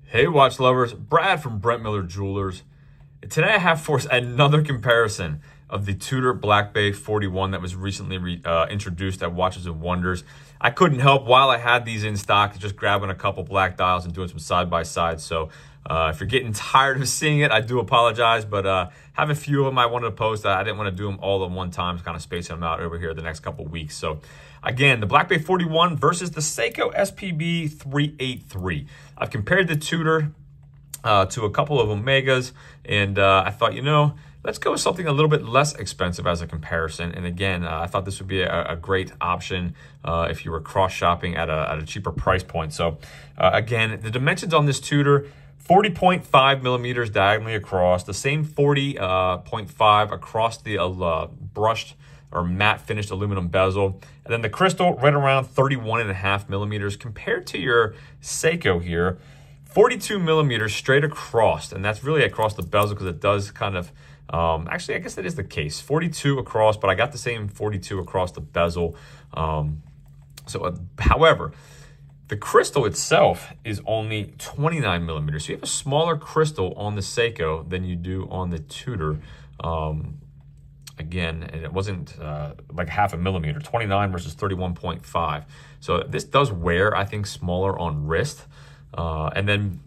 Hey watch lovers, Brad from Brent Miller Jewelers. Today I have for us another comparison of the Tudor Black Bay 41 that was recently introduced at Watches and Wonders. I couldn't help while I had these in stock just grabbing a couple black dials and doing some side-by-side. So if you're getting tired of seeing it, I do apologize, but have a few of them I wanted to post. I didn't want to do them all at one time, kind of spacing them out over here the next couple weeks. So again, the Black Bay 41 versus the Seiko SPB383. I've compared the Tudor to a couple of Omegas, and I thought, you know, let's go with something a little bit less expensive as a comparison. And again, I thought this would be a great option if you were cross-shopping at a cheaper price point. So again, the dimensions on this Tudor, 40.5 millimeters diagonally across, the same 40.5 across the brushed or matte finished aluminum bezel. And then the crystal right around 31.5 millimeters compared to your Seiko here, 42 millimeters straight across. And that's really across the bezel because it does kind of, actually, I guess that is the case. 42 across, but I got the same 42 across the bezel. However, the crystal itself is only 29 millimeters. So you have a smaller crystal on the Seiko than you do on the Tudor. Again, and it wasn't like half a millimeter, 29 versus 31.5. So this does wear, I think, smaller on wrist. And then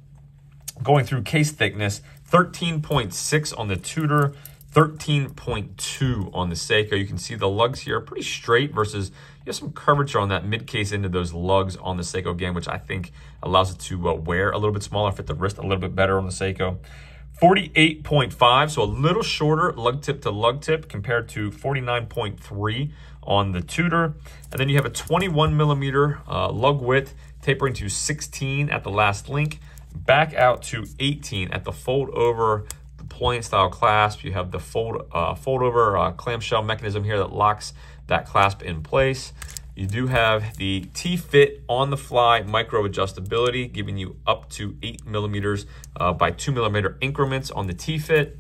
going through case thickness, 13.6 on the Tudor, 13.2 on the Seiko. You can see the lugs here are pretty straight versus you have some curvature on that mid case into those lugs on the Seiko again, which I think allows it to wear a little bit smaller, fit the wrist a little bit better on the Seiko. 48.5, so a little shorter lug tip to lug tip compared to 49.3 on the Tudor. And then you have a 21 millimeter lug width tapering to 16 at the last link, back out to 18 at the fold over deployant style clasp. You have the fold over clamshell mechanism here that locks that clasp in place. You do have the T-Fit on the fly micro adjustability, giving you up to 8 millimeters by 2 millimeter increments on the T-Fit.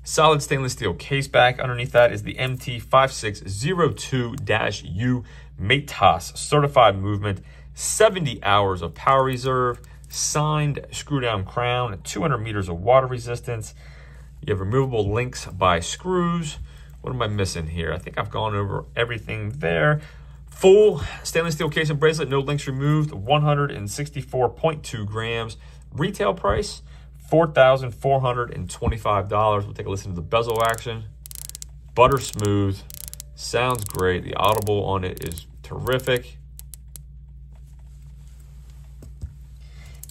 Solid stainless steel case back. Underneath that is the MT5602 U Matos certified movement, 70 hours of power reserve, signed screw down crown, 200 meters of water resistance. You have removable links by screws. What am I missing here? I think I've gone over everything there. Full stainless steel case and bracelet, no links removed, 164.2 grams. Retail price, $4,425. We'll take a listen to the bezel action. Butter smooth, sounds great. The audible on it is terrific.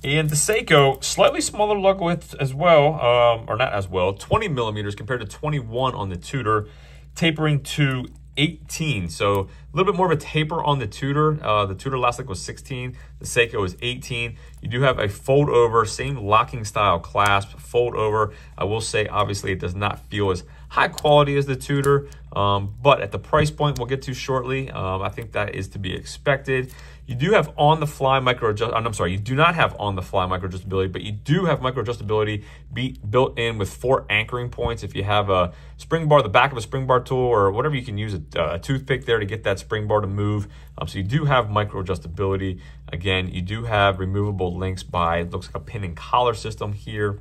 And the Seiko, slightly smaller lug width as well, or not as well, 20 millimeters compared to 21 on the Tudor, tapering to 18. So a little bit more of a taper on the Tudor. The Tudor last link was 16, the Seiko is 18. You do have a fold over, same locking style clasp, fold over. I will say, obviously, it does not feel as high quality as the Tudor, but at the price point we'll get to shortly, I think that is to be expected. You do have on-the-fly you do not have on-the-fly micro-adjustability, but you do have micro-adjustability built in with 4 anchoring points. If you have a spring bar, the back of a spring bar tool, or whatever, you can use a toothpick there to get that spring bar to move. So you do have micro-adjustability. Again, you do have removable links by, it looks like a pin and collar system here.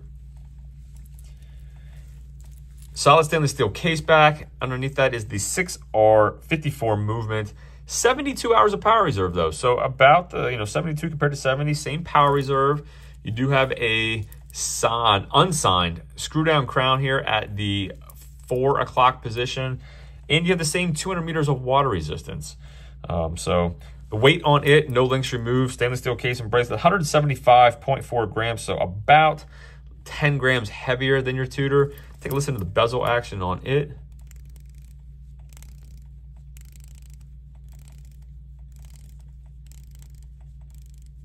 Solid stainless steel case back. Underneath that is the 6R54 movement. 72 hours of power reserve though. So about the 72 compared to 70, same power reserve. You do have a unsigned screw down crown here at the 4 o'clock position. And you have the same 200 meters of water resistance. So the weight on it, no links removed, stainless steel case and bracelet, 175.4 grams. So about 10 grams heavier than your Tudor. Take a listen to the bezel action on it.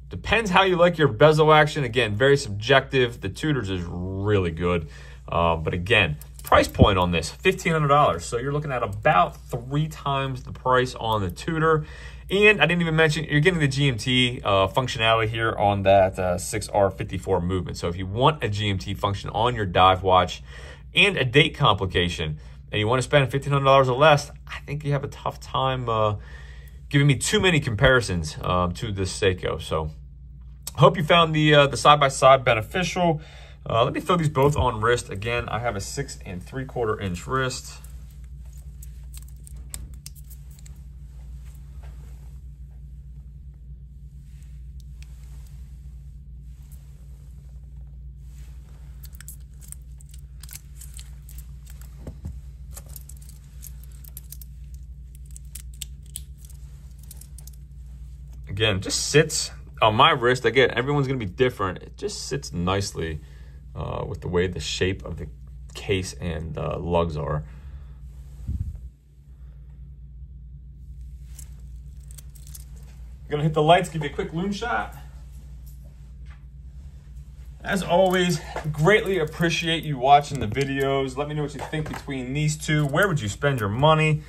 Depends how you like your bezel action. Again, very subjective. The Tudor's is really good. But again, price point on this, $1,500. So you're looking at about 3 times the price on the Tudor. And I didn't even mention, you're getting the GMT functionality here on that 6R54 movement. So if you want a GMT function on your dive watch and a date complication, and you want to spend $1,500 or less, I think you have a tough time giving me too many comparisons to this Seiko. So Hope you found the side-by-side beneficial. Let me throw these both on wrist. Again, I have a 6 3/4 inch wrist. Again, just sits on my wrist. Again, everyone's gonna be different. It just sits nicely with the way the shape of the case and lugs are. I'm gonna hit the lights, give you a quick loom shot. As always, greatly appreciate you watching the videos. Let me know what you think between these two. Where would you spend your money?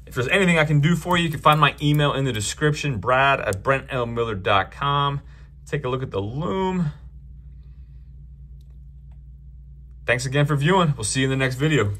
If there's anything I can do for you, you can find my email in the description, brad@brentlmiller.com. Take a look at the loom. Thanks again for viewing. We'll see you in the next video.